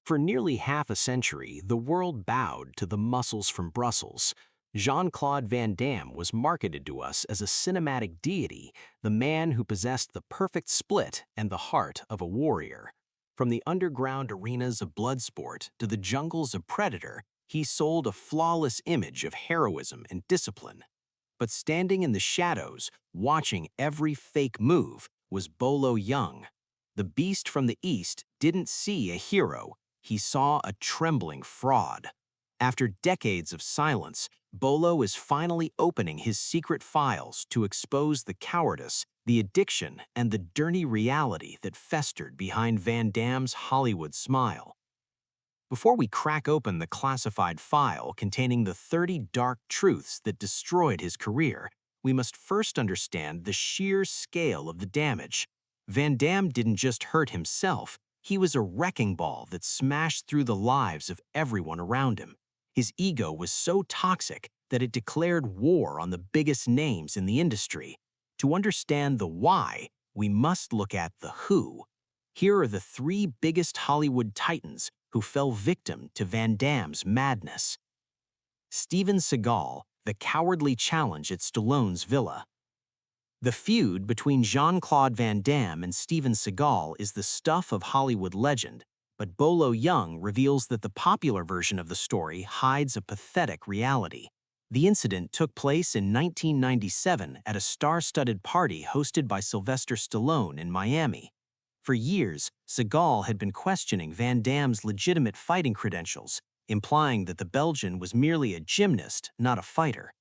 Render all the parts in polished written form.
For nearly half a century, the world bowed to the muscles from Brussels. Jean-Claude Van Damme was marketed to us as a cinematic deity, the man who possessed the perfect split and the heart of a warrior. From the underground arenas of Bloodsport to the jungles of Predator, he sold a flawless image of heroism and discipline. But standing in the shadows, watching every fake move, was Bolo Yeung. The beast from the East didn't see a hero, he saw a trembling fraud. After decades of silence, Bolo is finally opening his secret files to expose the cowardice, the addiction, and the dirty reality that festered behind Van Damme's Hollywood smile. Before we crack open the classified file containing the 30 dark truths that destroyed his career, we must first understand the sheer scale of the damage. Van Damme didn't just hurt himself, he was a wrecking ball that smashed through the lives of everyone around him. His ego was so toxic that it declared war on the biggest names in the industry. To understand the why, we must look at the who. Here are the 3 biggest Hollywood titans who fell victim to Van Damme's madness. Steven Seagal, the cowardly challenge at Stallone's villa. The feud between Jean-Claude Van Damme and Steven Seagal is the stuff of Hollywood legend, but Bolo Yeung reveals that the popular version of the story hides a pathetic reality. The incident took place in 1997 at a star-studded party hosted by Sylvester Stallone in Miami. For years, Seagal had been questioning Van Damme's legitimate fighting credentials, implying that the Belgian was merely a gymnast, not a fighter.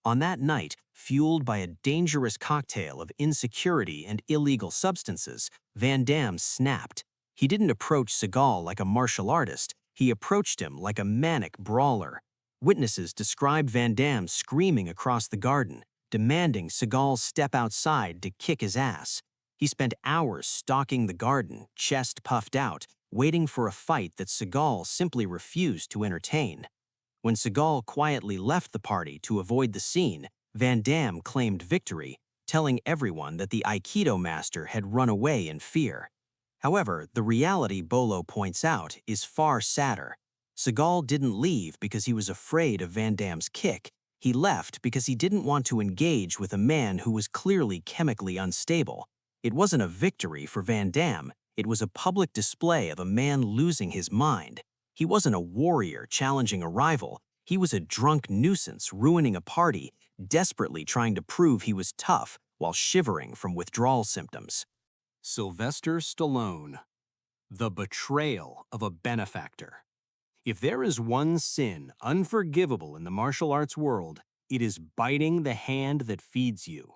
On that night, fueled by a dangerous cocktail of insecurity and illegal substances, Van Damme snapped. He didn't approach Seagal like a martial artist, he approached him like a manic brawler. Witnesses described Van Damme screaming across the garden, demanding Seagal step outside to kick his ass. He spent hours stalking the garden, chest puffed out, waiting for a fight that Seagal simply refused to entertain. When Seagal quietly left the party to avoid the scene, Van Damme claimed victory, telling everyone that the Aikido master had run away in fear. However, the reality Bolo points out is far sadder. Seagal didn't leave because he was afraid of Van Damme's kick. He left because he didn't want to engage with a man who was clearly chemically unstable. It wasn't a victory for Van Damme, it was a public display of a man losing his mind. He wasn't a warrior challenging a rival, he was a drunk nuisance ruining a party, desperately trying to prove he was tough while shivering from withdrawal symptoms. Sylvester Stallone. The betrayal of a benefactor. If there is one sin unforgivable in the martial arts world, it is biting the hand that feeds you.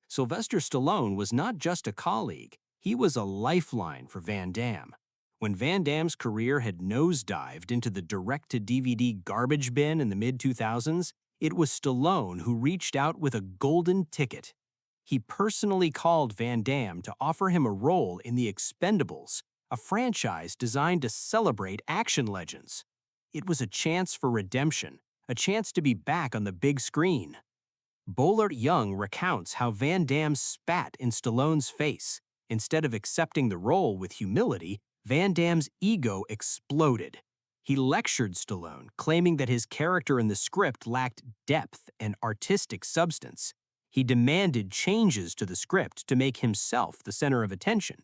Sylvester Stallone was not just a colleague, he was a lifeline for Van Damme. When Van Damme's career had nosedived into the direct-to-DVD garbage bin in the mid-2000s, it was Stallone who reached out with a golden ticket. He personally called Van Damme to offer him a role in The Expendables, a franchise designed to celebrate action legends. It was a chance for redemption, a chance to be back on the big screen. Bolo Yeung recounts how Van Damme spat in Stallone's face. Instead of accepting the role with humility, Van Damme's ego exploded. He lectured Stallone, claiming that his character in the script lacked depth and artistic substance. He demanded changes to the script to make himself the center of attention.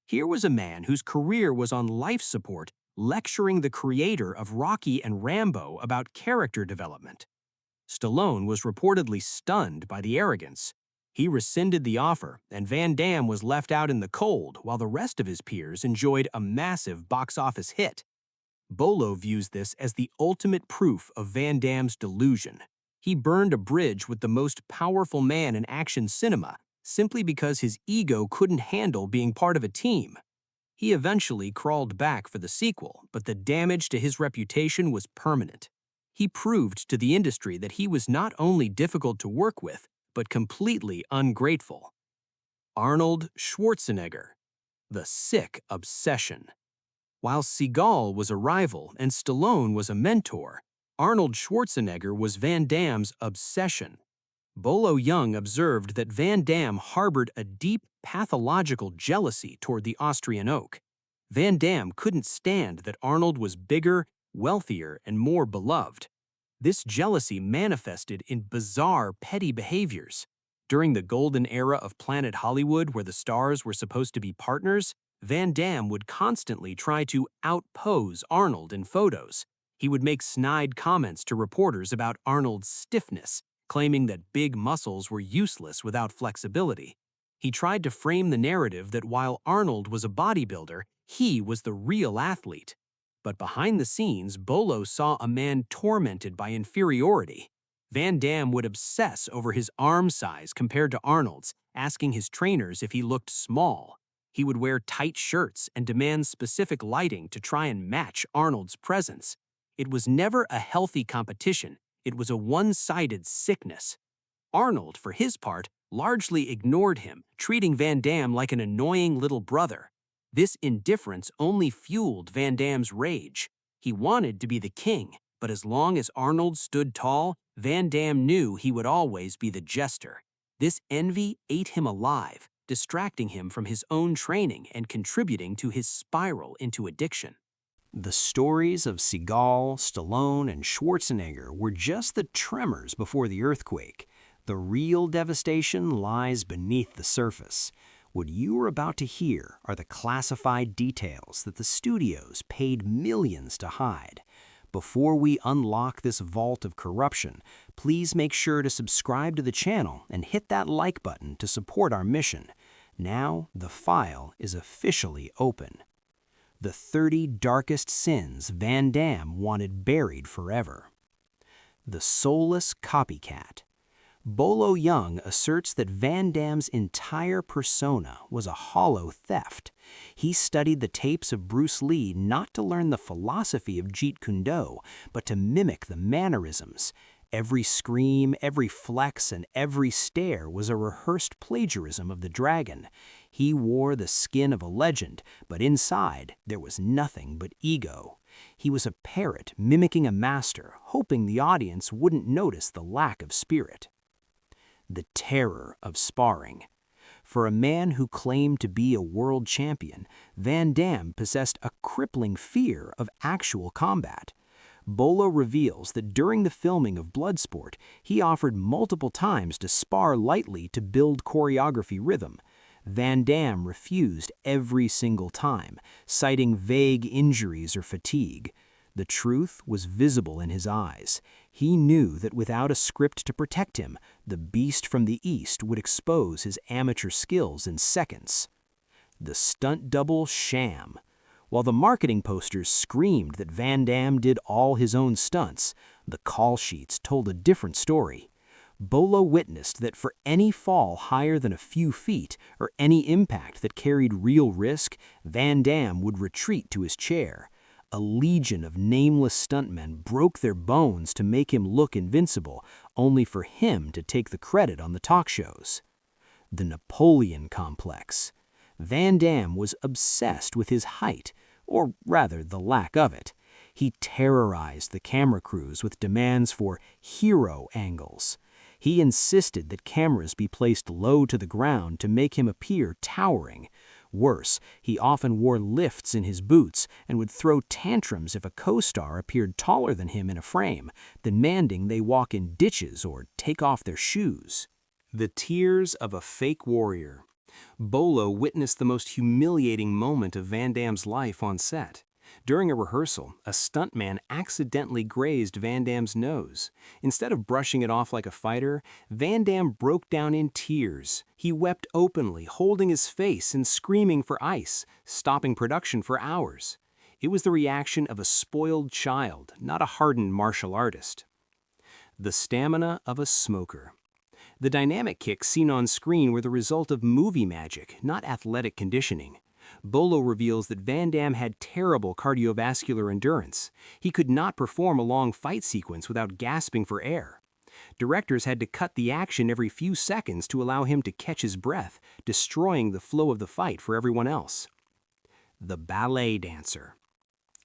Here was a man whose career was on life support, lecturing the creator of Rocky and Rambo about character development. Stallone was reportedly stunned by the arrogance. He rescinded the offer, and Van Damme was left out in the cold while the rest of his peers enjoyed a massive box office hit. Bolo views this as the ultimate proof of Van Damme's delusion. He burned a bridge with the most powerful man in action cinema simply because his ego couldn't handle being part of a team. He eventually crawled back for the sequel, but the damage to his reputation was permanent. He proved to the industry that he was not only difficult to work with, but completely ungrateful. Arnold Schwarzenegger. The sick obsession. While Seagal was a rival and Stallone was a mentor, Arnold Schwarzenegger was Van Damme's obsession. Bolo Yeung observed that Van Damme harbored a deep pathological jealousy toward the Austrian oak. Van Damme couldn't stand that Arnold was bigger, wealthier, and more beloved. This jealousy manifested in bizarre, petty behaviors. During the golden era of Planet Hollywood, where the stars were supposed to be partners, Van Damme would constantly try to outpose Arnold in photos. He would make snide comments to reporters about Arnold's stiffness, claiming that big muscles were useless without flexibility. He tried to frame the narrative that while Arnold was a bodybuilder, he was the real athlete. But behind the scenes, Bolo saw a man tormented by inferiority. Van Damme would obsess over his arm size compared to Arnold's, asking his trainers if he looked small. He would wear tight shirts and demand specific lighting to try and match Arnold's presence. It was never a healthy competition. It was a one-sided sickness. Arnold, for his part, largely ignored him, treating Van Damme like an annoying little brother. This indifference only fueled Van Damme's rage. He wanted to be the king, but as long as Arnold stood tall, Van Damme knew he would always be the jester. This envy ate him alive, distracting him from his own training and contributing to his spiral into addiction. The stories of Seagal, Stallone, and Schwarzenegger were just the tremors before the earthquake. The real devastation lies beneath the surface. What you are about to hear are the classified details that the studios paid millions to hide. Before we unlock this vault of corruption, please make sure to subscribe to the channel and hit that like button to support our mission. Now, the file is officially open. The 30 darkest sins Van Damme wanted buried forever. The soulless copycat. Bolo Yeung asserts that Van Damme's entire persona was a hollow theft. He studied the tapes of Bruce Lee not to learn the philosophy of Jeet Kune Do, but to mimic the mannerisms. Every scream, every flex, and every stare was a rehearsed plagiarism of the dragon. He wore the skin of a legend, but inside there was nothing but ego. He was a parrot mimicking a master, hoping the audience wouldn't notice the lack of spirit. The terror of sparring. For a man who claimed to be a world champion, Van Damme possessed a crippling fear of actual combat. Bolo reveals that during the filming of Bloodsport, he offered multiple times to spar lightly to build choreography rhythm. Van Damme refused every single time, citing vague injuries or fatigue. The truth was visible in his eyes. He knew that without a script to protect him, the beast from the East would expose his amateur skills in seconds. The stunt double sham. While the marketing posters screamed that Van Damme did all his own stunts, the call sheets told a different story. Bolo witnessed that for any fall higher than a few feet or any impact that carried real risk, Van Damme would retreat to his chair. A legion of nameless stuntmen broke their bones to make him look invincible, only for him to take the credit on the talk shows. The Napoleon complex. Van Damme was obsessed with his height, or rather the lack of it. He terrorized the camera crews with demands for hero angles. He insisted that cameras be placed low to the ground to make him appear towering. Worse, he often wore lifts in his boots and would throw tantrums if a co-star appeared taller than him in a frame, demanding they walk in ditches or take off their shoes. The tears of a fake warrior. Bolo witnessed the most humiliating moment of Van Damme's life on set. During a rehearsal, a stuntman accidentally grazed Van Damme's nose. Instead of brushing it off like a fighter, Van Damme broke down in tears. He wept openly, holding his face and screaming for ice, stopping production for hours. It was the reaction of a spoiled child, not a hardened martial artist. The stamina of a smoker. The dynamic kicks seen on screen were the result of movie magic, not athletic conditioning. Bolo reveals that Van Damme had terrible cardiovascular endurance. He could not perform a long fight sequence without gasping for air. Directors had to cut the action every few seconds to allow him to catch his breath, destroying the flow of the fight for everyone else. The ballet dancer.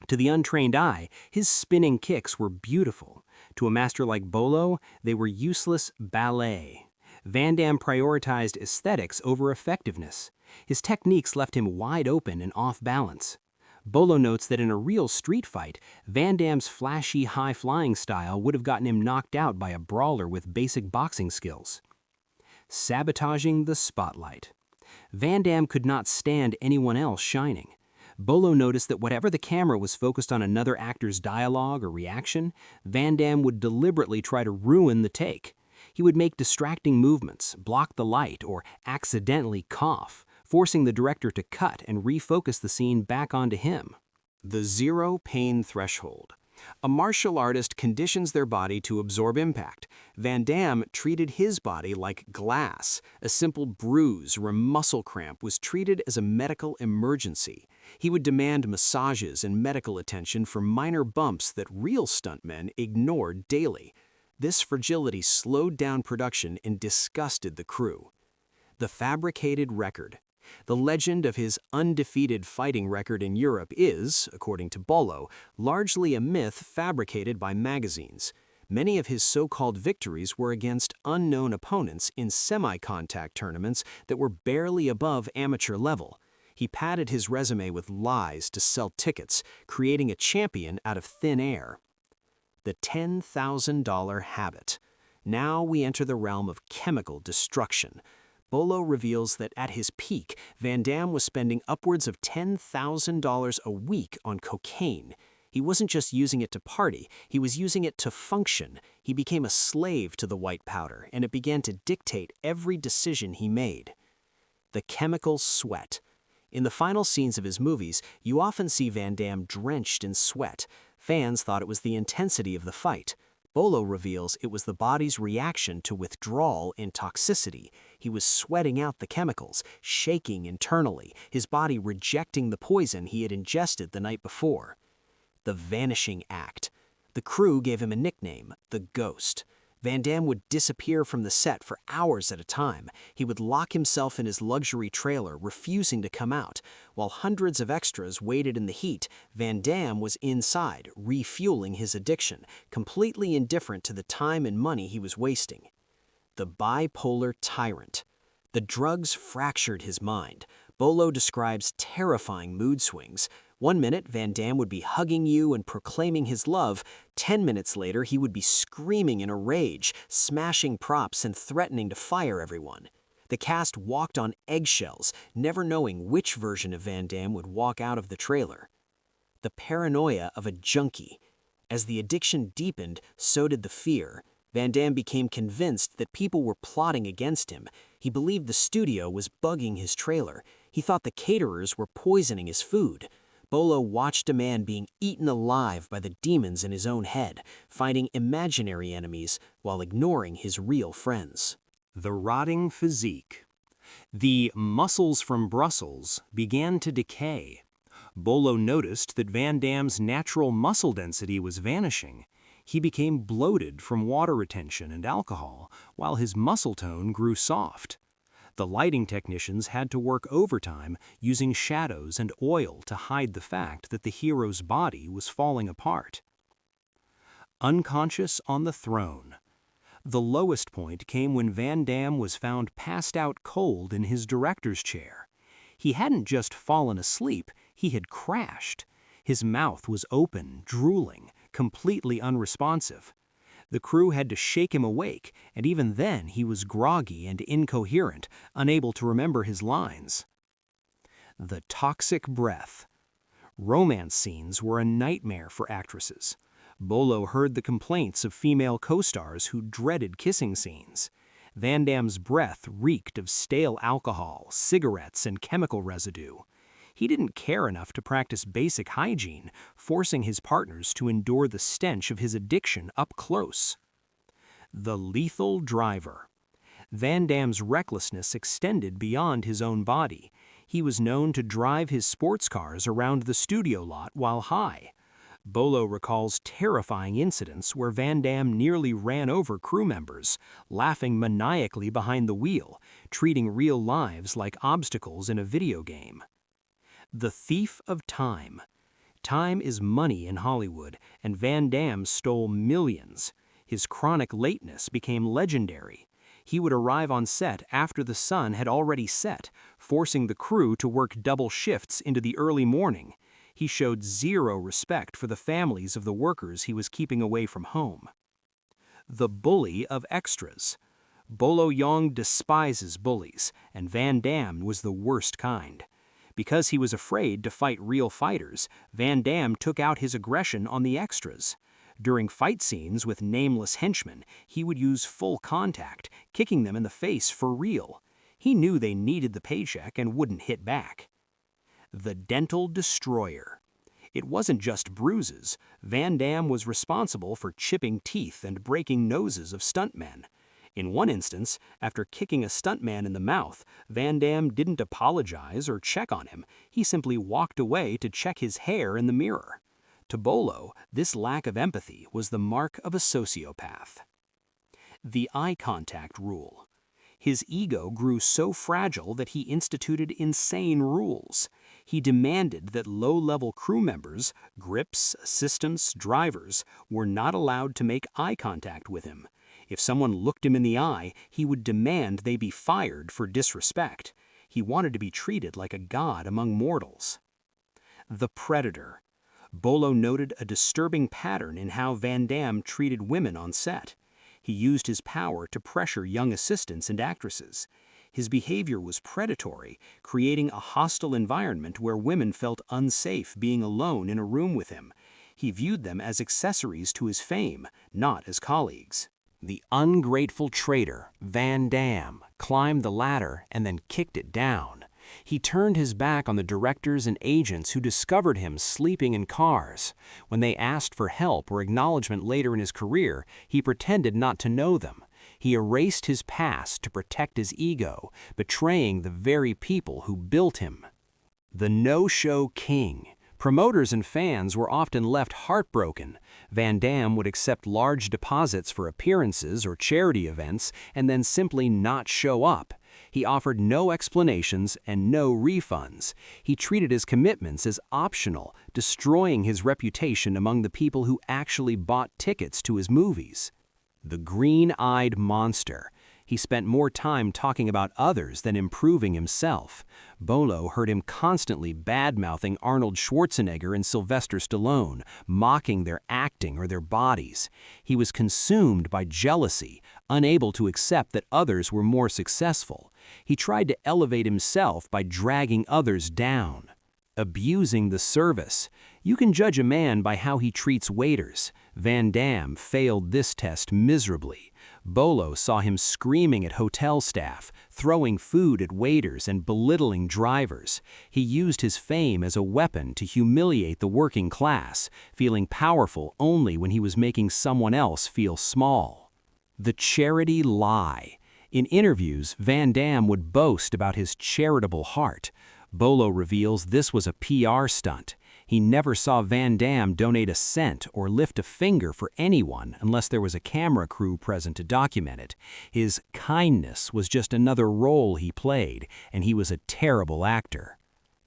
To the untrained eye, his spinning kicks were beautiful. To a master like Bolo, they were useless ballet. Van Damme prioritized aesthetics over effectiveness. His techniques left him wide open and off balance. Bolo notes that in a real street fight, Van Damme's flashy, high-flying style would have gotten him knocked out by a brawler with basic boxing skills. Sabotaging the spotlight. Van Damme could not stand anyone else shining. Bolo noticed that whatever the camera was focused on another actor's dialogue or reaction, Van Damme would deliberately try to ruin the take. He would make distracting movements, block the light, or accidentally cough, forcing the director to cut and refocus the scene back onto him. The zero pain threshold. A martial artist conditions their body to absorb impact. Van Damme treated his body like glass. A simple bruise or a muscle cramp was treated as a medical emergency. He would demand massages and medical attention for minor bumps that real stuntmen ignored daily. This fragility slowed down production and disgusted the crew. The fabricated record. The legend of his undefeated fighting record in Europe is, according to Bolo, largely a myth fabricated by magazines. Many of his so-called victories were against unknown opponents in semi-contact tournaments that were barely above amateur level. He padded his resume with lies to sell tickets, creating a champion out of thin air. The $10,000 habit. Now we enter the realm of chemical destruction. Bolo reveals that at his peak, Van Damme was spending upwards of $10,000 a week on cocaine. He wasn't just using it to party, he was using it to function. He became a slave to the white powder, and it began to dictate every decision he made. The chemical sweat. In the final scenes of his movies, you often see Van Damme drenched in sweat. Fans thought it was the intensity of the fight. Bolo reveals it was the body's reaction to withdrawal and toxicity. He was sweating out the chemicals, shaking internally, his body rejecting the poison he had ingested the night before. The vanishing act. The crew gave him a nickname, the Ghost. Van Damme would disappear from the set for hours at a time. He would lock himself in his luxury trailer, refusing to come out. While hundreds of extras waited in the heat, Van Damme was inside, refueling his addiction, completely indifferent to the time and money he was wasting. The bipolar tyrant. The drugs fractured his mind. Bolo describes terrifying mood swings. 1 minute, Van Damme would be hugging you and proclaiming his love. 10 minutes later, he would be screaming in a rage, smashing props and threatening to fire everyone. The cast walked on eggshells, never knowing which version of Van Damme would walk out of the trailer. The paranoia of a junkie. As the addiction deepened, so did the fear. Van Damme became convinced that people were plotting against him. He believed the studio was bugging his trailer. He thought the caterers were poisoning his food. Bolo watched a man being eaten alive by the demons in his own head, fighting imaginary enemies while ignoring his real friends. The rotting physique. The muscles from Brussels began to decay. Bolo noticed that Van Damme's natural muscle density was vanishing. He became bloated from water retention and alcohol, while his muscle tone grew soft. The lighting technicians had to work overtime using shadows and oil to hide the fact that the hero's body was falling apart. Unconscious on the throne. The lowest point came when Van Damme was found passed out cold in his director's chair. He hadn't just fallen asleep, he had crashed. His mouth was open, drooling, completely unresponsive. The crew had to shake him awake, and even then he was groggy and incoherent, unable to remember his lines. The toxic breath. Romance scenes were a nightmare for actresses. Bolo heard the complaints of female co-stars who dreaded kissing scenes. Van Damme's breath reeked of stale alcohol, cigarettes, and chemical residue. He didn't care enough to practice basic hygiene, forcing his partners to endure the stench of his addiction up close. The lethal driver. Van Damme's recklessness extended beyond his own body. He was known to drive his sports cars around the studio lot while high. Bolo recalls terrifying incidents where Van Damme nearly ran over crew members, laughing maniacally behind the wheel, treating real lives like obstacles in a video game. The thief of time. Time is money in Hollywood, and Van Damme stole millions. His chronic lateness became legendary. He would arrive on set after the sun had already set, forcing the crew to work double shifts into the early morning. He showed zero respect for the families of the workers he was keeping away from home. The bully of extras. Bolo Yeung despises bullies, and Van Damme was the worst kind. Because he was afraid to fight real fighters, Van Damme took out his aggression on the extras. During fight scenes with nameless henchmen, he would use full contact, kicking them in the face for real. He knew they needed the paycheck and wouldn't hit back. The dental destroyer. It wasn't just bruises. Van Damme was responsible for chipping teeth and breaking noses of stuntmen. In one instance, after kicking a stuntman in the mouth, Van Damme didn't apologize or check on him. He simply walked away to check his hair in the mirror. To Bolo, this lack of empathy was the mark of a sociopath. The eye contact rule. His ego grew so fragile that he instituted insane rules. He demanded that low-level crew members, grips, assistants, drivers, were not allowed to make eye contact with him. If someone looked him in the eye, he would demand they be fired for disrespect. He wanted to be treated like a god among mortals. The predator. Bolo noted a disturbing pattern in how Van Damme treated women on set. He used his power to pressure young assistants and actresses. His behavior was predatory, creating a hostile environment where women felt unsafe being alone in a room with him. He viewed them as accessories to his fame, not as colleagues. The ungrateful traitor, Van Damme, climbed the ladder and then kicked it down. He turned his back on the directors and agents who discovered him sleeping in cars. When they asked for help or acknowledgement later in his career, he pretended not to know them. He erased his past to protect his ego, betraying the very people who built him. The no-show king. Promoters and fans were often left heartbroken. Van Damme would accept large deposits for appearances or charity events and then simply not show up. He offered no explanations and no refunds. He treated his commitments as optional, destroying his reputation among the people who actually bought tickets to his movies. The green-eyed monster. He spent more time talking about others than improving himself. Bolo heard him constantly bad-mouthing Arnold Schwarzenegger and Sylvester Stallone, mocking their acting or their bodies. He was consumed by jealousy, unable to accept that others were more successful. He tried to elevate himself by dragging others down. Abusing the service. You can judge a man by how he treats waiters. Van Damme failed this test miserably. Bolo saw him screaming at hotel staff, throwing food at waiters and belittling drivers. He used his fame as a weapon to humiliate the working class, feeling powerful only when he was making someone else feel small. The charity lie. In interviews, Van Damme would boast about his charitable heart. Bolo reveals this was a PR stunt. He never saw Van Damme donate a cent or lift a finger for anyone unless there was a camera crew present to document it. His kindness was just another role he played, and he was a terrible actor.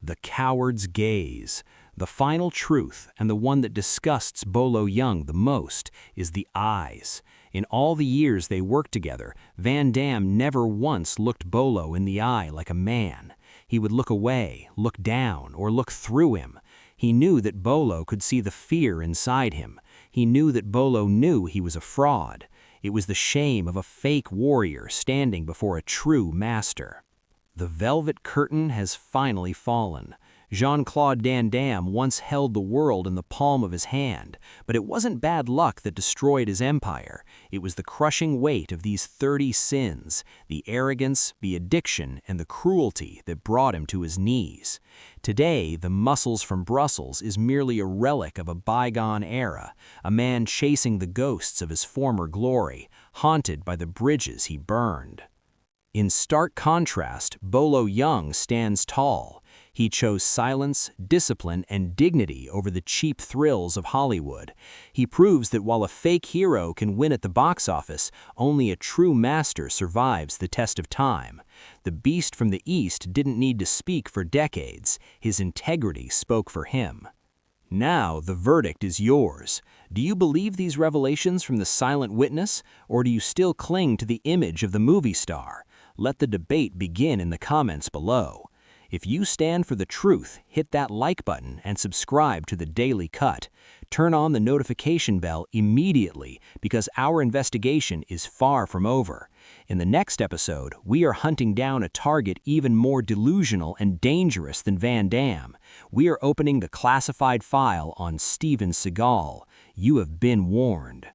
The coward's gaze. The final truth, and the one that disgusts Bolo Yeung the most, is the eyes. In all the years they worked together, Van Damme never once looked Bolo in the eye like a man. He would look away, look down, or look through him. He knew that Bolo could see the fear inside him. He knew that Bolo knew he was a fraud. It was the shame of a fake warrior standing before a true master. The velvet curtain has finally fallen. Jean-Claude Van Damme once held the world in the palm of his hand, but it wasn't bad luck that destroyed his empire. It was the crushing weight of these 30 sins, the arrogance, the addiction, and the cruelty that brought him to his knees. Today, the muscles from Brussels is merely a relic of a bygone era, a man chasing the ghosts of his former glory, haunted by the bridges he burned. In stark contrast, Bolo Yeung stands tall. He chose silence, discipline, and dignity over the cheap thrills of Hollywood. He proves that while a fake hero can win at the box office, only a true master survives the test of time. The beast from the East didn't need to speak for decades. His integrity spoke for him. Now the verdict is yours. Do you believe these revelations from the silent witness, or do you still cling to the image of the movie star? Let the debate begin in the comments below. If you stand for the truth, hit that like button and subscribe to The Daily Cut. Turn on the notification bell immediately because our investigation is far from over. In the next episode, we are hunting down a target even more delusional and dangerous than Van Damme. We are opening the classified file on Steven Seagal. You have been warned.